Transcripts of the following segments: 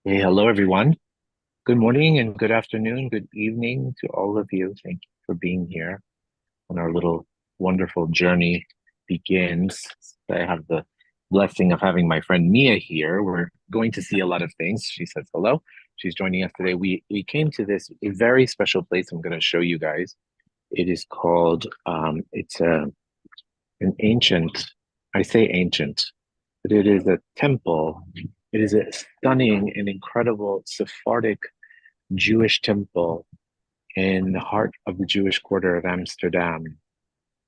Hey, hello everyone. Good morning and good afternoon, good evening to all of you. Thank you for being here when our little wonderful journey begins. I have the blessing of having my friend Mia here. We're going to see a lot of things. She says hello. She's joining us today. We came to this a very special place I'm going to show you guys. It is called it's an ancient, I say ancient, but it is a temple. It is a stunning and incredible Sephardic Jewish temple in the heart of the Jewish quarter of Amsterdam.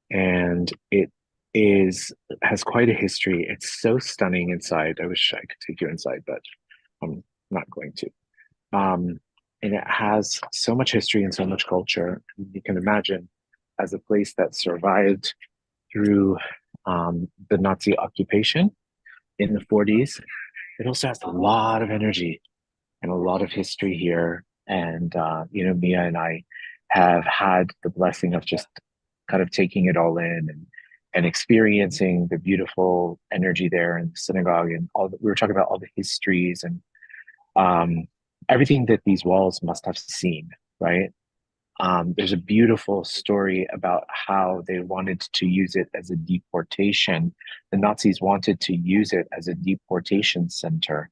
And it is has quite a history. It's so stunning inside. I wish I could take you inside, but I'm not going to. Um, and it has so much history and so much culture. You can imagine as a place that survived through the Nazi occupation in the 40s. It also has a lot of energy and a lot of history here. And Mia and I have had the blessing of just kind of taking it all in and experiencing the beautiful energy there in the synagogue and we were talking about all the histories and um, everything that these walls must have seen, right? There's a beautiful story about how they wanted to use it as a deportation. The Nazis wanted to use it as a deportation center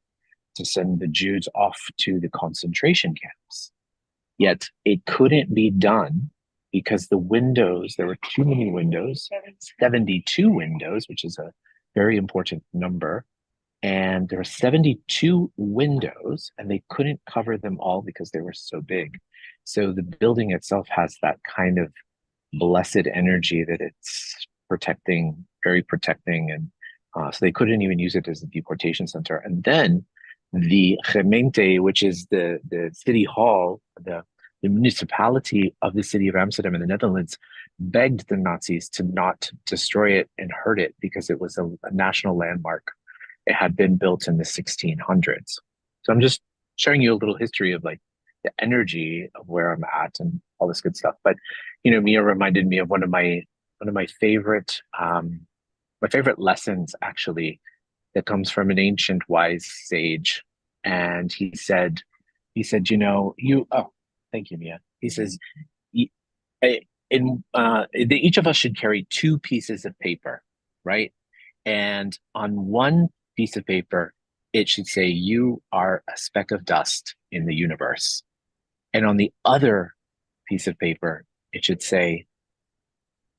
to send the Jews off to the concentration camps. Yet it couldn't be done because the windows, there were too many windows, 72 windows, which is a very important number. And there were 72 windows, and they couldn't cover them all because they were so big. So the building itself has that kind of blessed energy that it's protecting, very protecting. And so they couldn't even use it as a deportation center. And then the gemeente, which is the city hall, the municipality of the city of Amsterdam in the Netherlands, begged the Nazis to not destroy it and hurt it because it was a national landmark. It had been built in the 1600s. So I'm just showing you a little history of like the energy of where I'm at and all this good stuff. But Mia reminded me of one of my favorite lessons actually that comes from an ancient wise sage. And he said, oh, thank you, Mia. He says, each of us should carry two pieces of paper, right? And on one piece of paper, it should say, you are a speck of dust in the universe. And on the other piece of paper, it should say,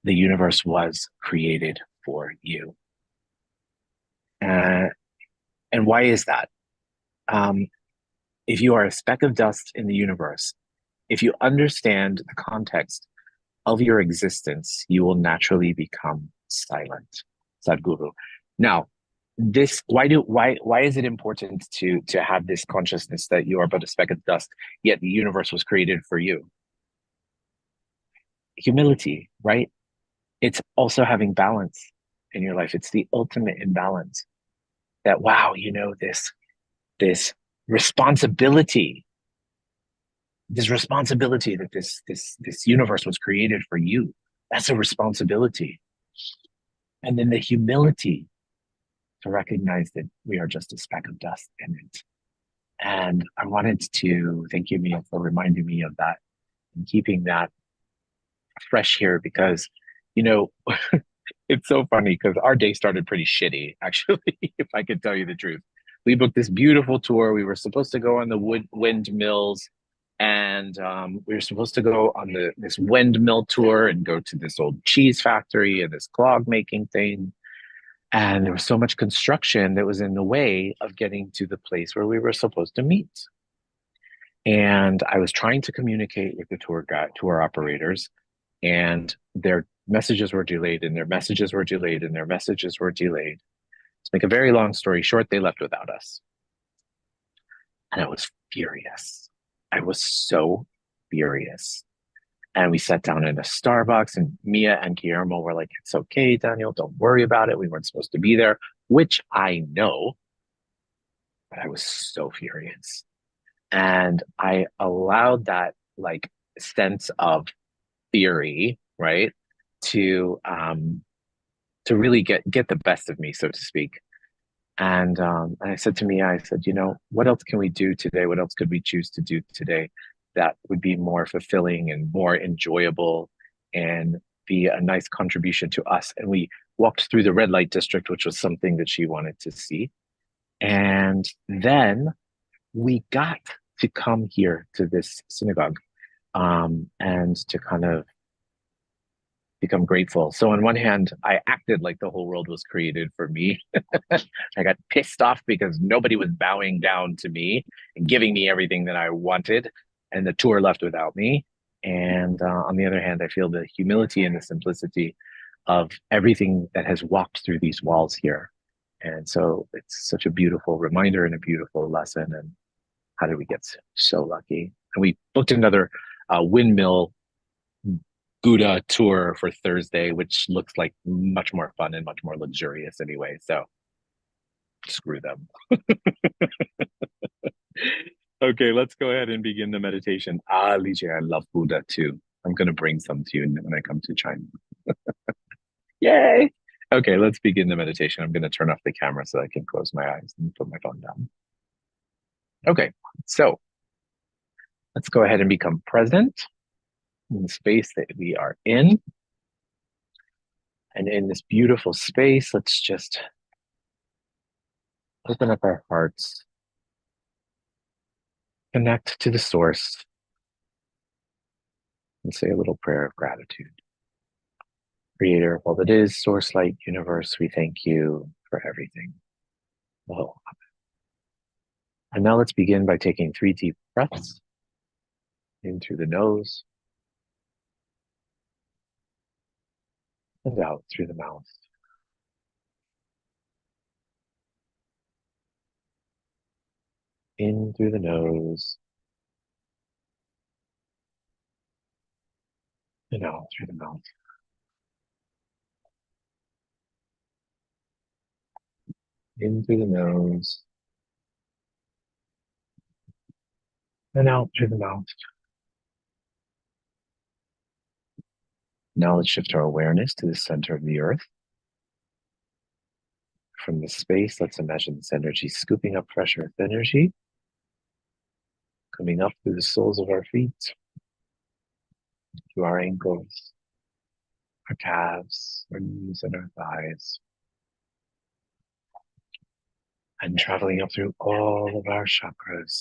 the universe was created for you. Uh, and why is that? Um, if you are a speck of dust in the universe, if you understand the context of your existence, you will naturally become silent. Sadhguru. Now, this why is it important to have this consciousness that you are but a speck of dust, yet the universe was created for you? Humility, right? It's also having balance in your life. It's the ultimate imbalance. That wow, this responsibility, this responsibility that this universe was created for you. That's a responsibility. And then the humility to recognize that we are just a speck of dust in it. And I wanted to thank you, Mia, for reminding me of that and keeping that fresh here because, you know, it's so funny because our day started pretty shitty, actually, if I could tell you the truth. We booked this beautiful tour. We were supposed to go on the windmills and we were supposed to go on this windmill tour and go to this old cheese factory and this clog making thing. And there was so much construction that was in the way of getting to the place where we were supposed to meet. And I was trying to communicate with the tour operators, and their messages were delayed, and their messages were delayed, and their messages were delayed. To make a very long story short, they left without us. And I was furious. I was so furious. And we sat down in a Starbucks, and Mia and Guillermo were like, it's okay, Daniel, don't worry about it. We weren't supposed to be there, which I know, but I was so furious. And I allowed that like sense of theory, right, to um to really get the best of me, so to speak. And I said to Mia, I said, what else can we do today? What else could we choose to do today that would be more fulfilling and more enjoyable and be a nice contribution to us? And we walked through the red light district, which was something that she wanted to see. And then we got to come here to this synagogue and to kind of become grateful. So on one hand, I acted like the whole world was created for me. I got pissed off because nobody was bowing down to me and giving me everything that I wanted, and the tour left without me. And on the other hand, I feel the humility and the simplicity of everything that has walked through these walls here. And so it's such a beautiful reminder and a beautiful lesson. And how did we get so lucky? And we booked another windmill Gouda tour for Thursday, which looks like much more fun and much more luxurious anyway. So screw them. Okay, let's go ahead and begin the meditation. Ah, Ligia, I love Buddha too. I'm going to bring some to you when I come to China. Yay! Okay, let's begin the meditation. I'm going to turn off the camera so I can close my eyes and put my phone down. Okay, so let's go ahead and become present in the space that we are in. And in this beautiful space, let's just open up our hearts, connect to the source, and say a little prayer of gratitude. Creator of all that is, source, light, universe, we thank you for everything. Oh. And now let's begin by taking 3 deep breaths in through the nose and out through the mouth. In through the nose and out through the mouth. In through the nose and out through the mouth. Now let's shift our awareness to the center of the earth. From this space, let's imagine this energy scooping up fresh earth energy, coming up through the soles of our feet, through our ankles, our calves, our knees, and our thighs, and traveling up through all of our chakras,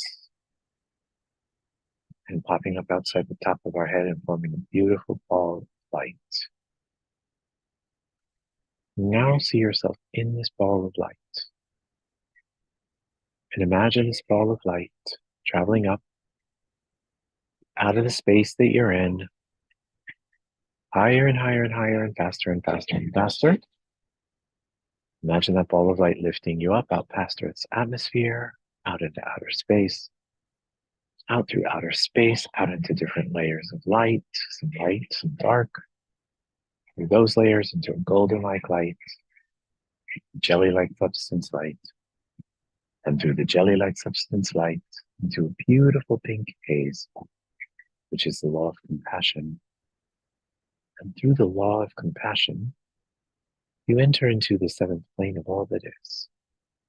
and popping up outside the top of our head and forming a beautiful ball of light. Now see yourself in this ball of light. And imagine this ball of light traveling up out of the space that you're in, higher and higher and higher and faster and faster and faster. Imagine that ball of light lifting you up out past Earth's atmosphere, out into outer space, out through outer space, out into different layers of light, some dark, through those layers into a golden-like light, jelly-like substance light, and through the jelly-like substance light into a beautiful pink haze, which is the law of compassion. And through the law of compassion, you enter into the 7th plane of all that is,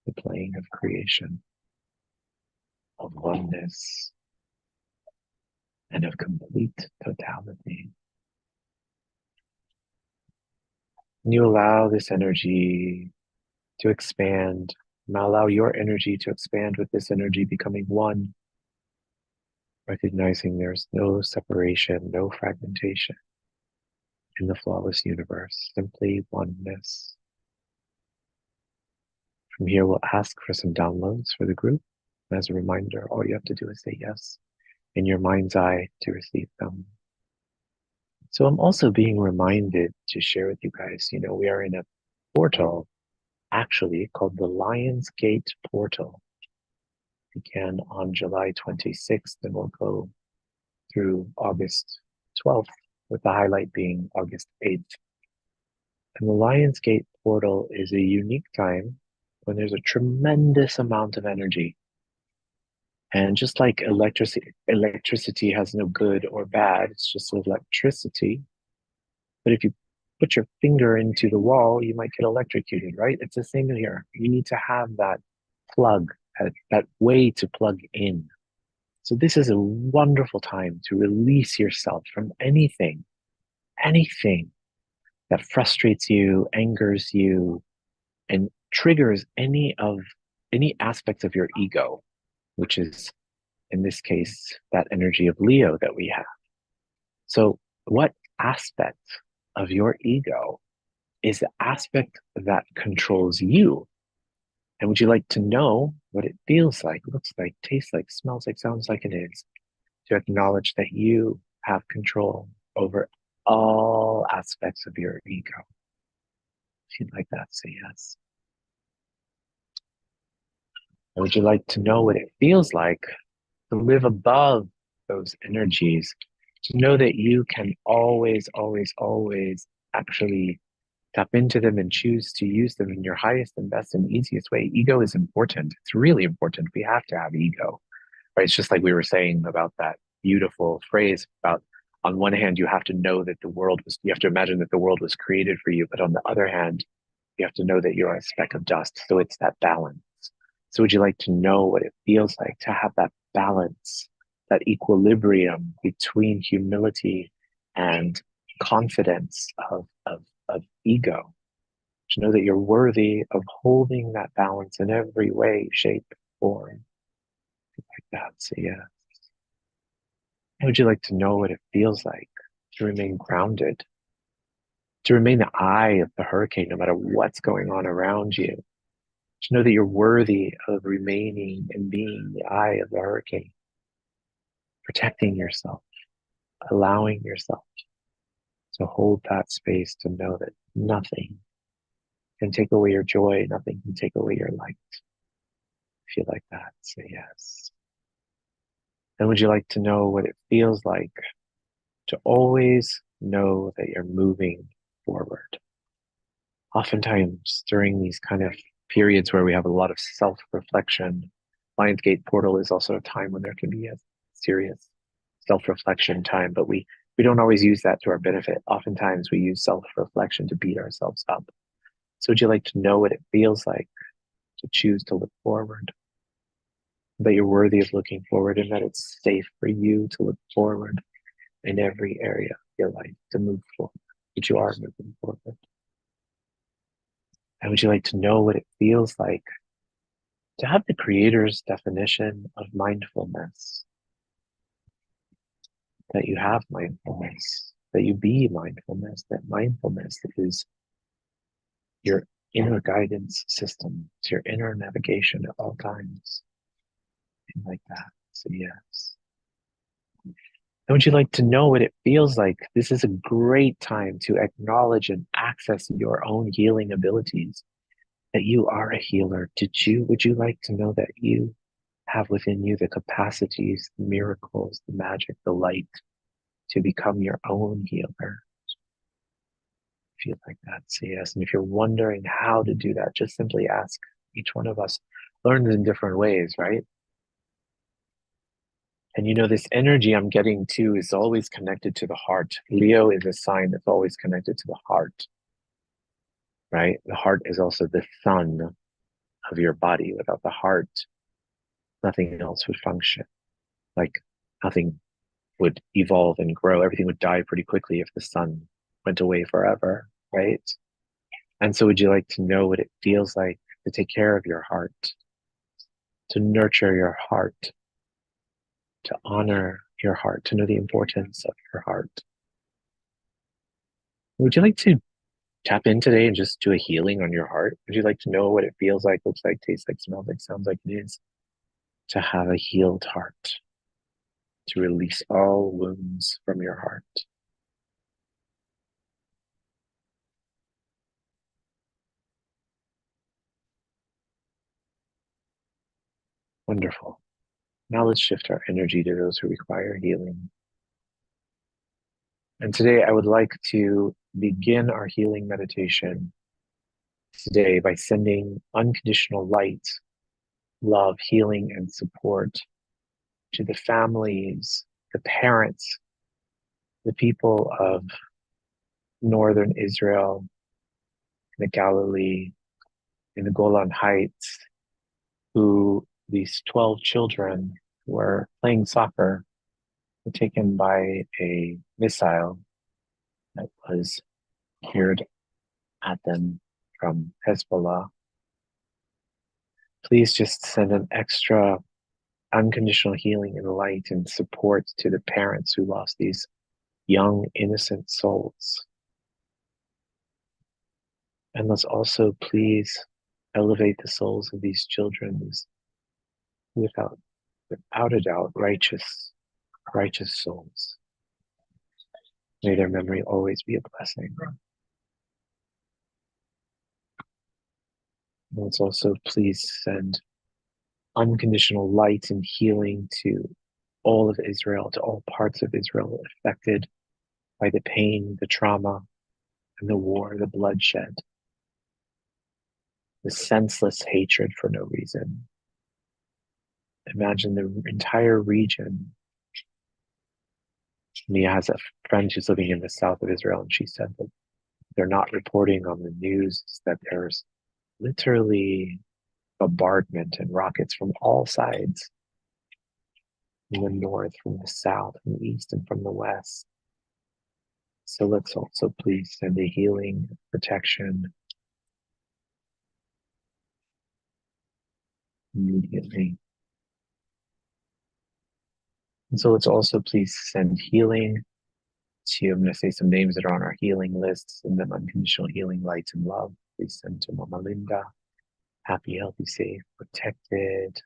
the plane of creation, of oneness, and of complete totality. And you allow this energy to expand. Now allow your energy to expand with this energy, becoming one, recognizing there's no separation, no fragmentation in the flawless universe, simply oneness. From here, we'll ask for some downloads for the group. As a reminder, all you have to do is say yes in your mind's eye to receive them. So I'm also being reminded to share with you guys, we are in a portal actually called the Lion's Gate Portal. It began on July 26th and will go through August 12th, with the highlight being August 8th. And the Lion's Gate Portal is a unique time when there's a tremendous amount of energy. And just like electricity has no good or bad, it's just electricity. But if you put your finger into the wall, you might get electrocuted, right? It's the same here. You need to have that plug, that way to plug in. So this is a wonderful time to release yourself from anything that frustrates you, angers you, and triggers any aspects of your ego, which is in this case that energy of Leo that we have. So what aspect of your ego is the aspect that controls you? And would you like to know what it feels like, looks like, tastes like, smells like, sounds like it is, to acknowledge that you have control over all aspects of your ego? If you'd like that, say yes. And would you like to know what it feels like to live above those energies, to know that you can always actually tap into them and choose to use them in your highest and best and easiest way? Ego is important. It's really important. We have to have ego, right? It's just like we were saying about that beautiful phrase about, on one hand, you have to know that you have to imagine that the world was created for you. But on the other hand, you have to know that you're a speck of dust. So it's that balance. So would you like to know what it feels like to have that balance, that equilibrium between humility and confidence of ego? To know that you're worthy of holding that balance in every way, shape, form, like that. So yeah. Would you like to know what it feels like to remain grounded, to remain the eye of the hurricane, no matter what's going on around you? To know that you're worthy of remaining and being the eye of the hurricane, protecting yourself, allowing yourself to hold that space, to know that nothing can take away your joy, nothing can take away your light. If you like that, say yes. And would you like to know what it feels like to always know that you're moving forward? Oftentimes, during these kind of periods where we have a lot of self reflection, Lionsgate Portal is also a time when there can be a serious self reflection time, but we don't always use that to our benefit. Oftentimes, we use self reflection to beat ourselves up. So, would you like to know what it feels like to choose to look forward? That you're worthy of looking forward, and that it's safe for you to look forward in every area of your life, to move forward, that you are moving forward. And would you like to know what it feels like to have the Creator's definition of mindfulness? That you have mindfulness, that you be mindfulness, that mindfulness is your inner guidance system, it's your inner navigation at all times. And like that. So yes. And would you like to know what it feels like? This is a great time to acknowledge and access your own healing abilities, that you are a healer. Would you like to know that you have within you the capacities, the miracles, the magic, the light to become your own healer? If you'd like that, say yes. And if you're wondering how to do that, just simply ask. Each one of us learns in different ways, right? And this energy I'm getting to is always connected to the heart. Leo is a sign that's always connected to the heart, right? The heart is also the sun of your body. Without the heart, nothing else would function. Like nothing would evolve and grow. Everything would die pretty quickly if the sun went away forever, right? And so would you like to know what it feels like to take care of your heart, to nurture your heart, to honor your heart, to know the importance of your heart? Would you like to tap in today and just do a healing on your heart? Would you like to know what it feels like, looks like, tastes like, smells like, sounds like it is to have a healed heart, to release all wounds from your heart? Wonderful. Now let's shift our energy to those who require healing. And today I would like to begin our healing meditation today by sending unconditional light, love, healing, and support to the families, the parents, the people of northern Israel, in the Galilee, in the Golan Heights, who these 12 children were playing soccer, were taken by a missile that was geared at them from Hezbollah. Please just send an extra unconditional healing and light and support to the parents who lost these young, innocent souls. And let's also please elevate the souls of these children without, without a doubt, righteous souls. May their memory always be a blessing. And let's also please send unconditional light and healing to all of Israel, to all parts of Israel affected by the pain, the trauma, and the war, the bloodshed, the senseless hatred for no reason. Imagine the entire region. Mia has a friend who's living in the south of Israel, and she said that they're not reporting on the news that there's literally bombardment and rockets from all sides, from the north, from the south, from the east, and from the west. So let's also please send a healing, protection immediately. And so let's also please send healing to, I'm going to say some names that are on our healing lists, and then unconditional healing, light, and love. Please send to Mama Linda, happy, healthy, safe, protected.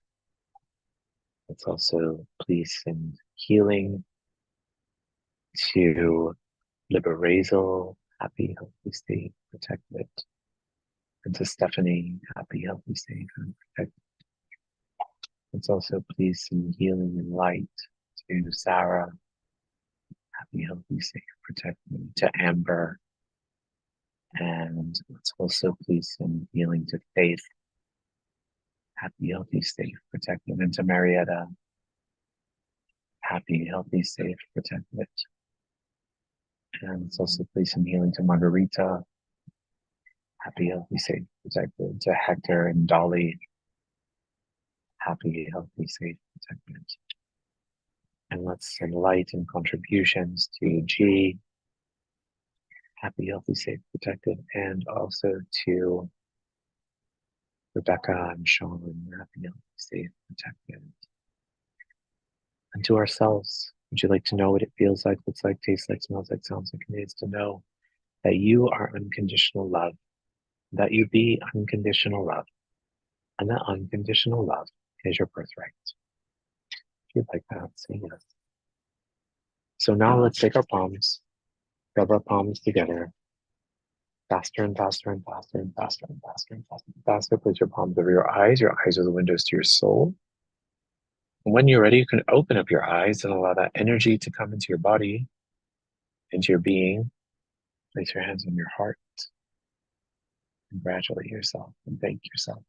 Let's also please send healing to Liberazel, happy, healthy, safe, protected. And to Stephanie, happy, healthy, safe, and protected. Let's also please send healing and light to Sarah, happy, healthy, safe, protected. To Amber. And let's also please send healing to Faith, happy, healthy, safe, protected. And to Marietta, happy, healthy, safe, protected. And let's also please some healing to Margarita, happy, healthy, safe, protected. To Hector and Dolly, happy, healthy, safe, protected. And let's send light and contributions to G, happy, healthy, safe, protected. And also to Rebecca and Sean, happy, healthy, safe, protected. And to ourselves, would you like to know what it feels like, looks like, tastes like, smells like, sounds like, and is to know that you are unconditional love, that you be unconditional love, and that unconditional love is your birthright. If you'd like that, say yes. So now let's take our palms, rub our palms together, faster and faster and faster and faster and faster and faster and faster. Place your palms over your eyes. Your eyes are the windows to your soul. And when you're ready, you can open up your eyes and allow that energy to come into your body, into your being. Place your hands on your heart. Congratulate yourself and thank yourself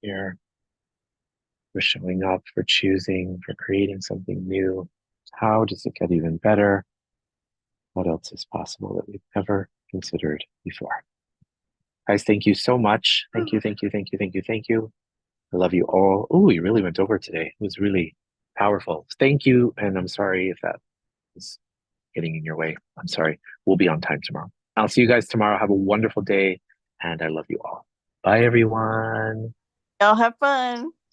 here for showing up, for choosing, for creating something new. How does it get even better? What else is possible that we've never considered before? Guys, thank you so much. Thank you, thank you, thank you, thank you, thank you. I love you all. Oh, we really went over today. It was really powerful. Thank you. And I'm sorry if that is getting in your way. I'm sorry. We'll be on time tomorrow. I'll see you guys tomorrow. Have a wonderful day. And I love you all. Bye, everyone. Y'all have fun.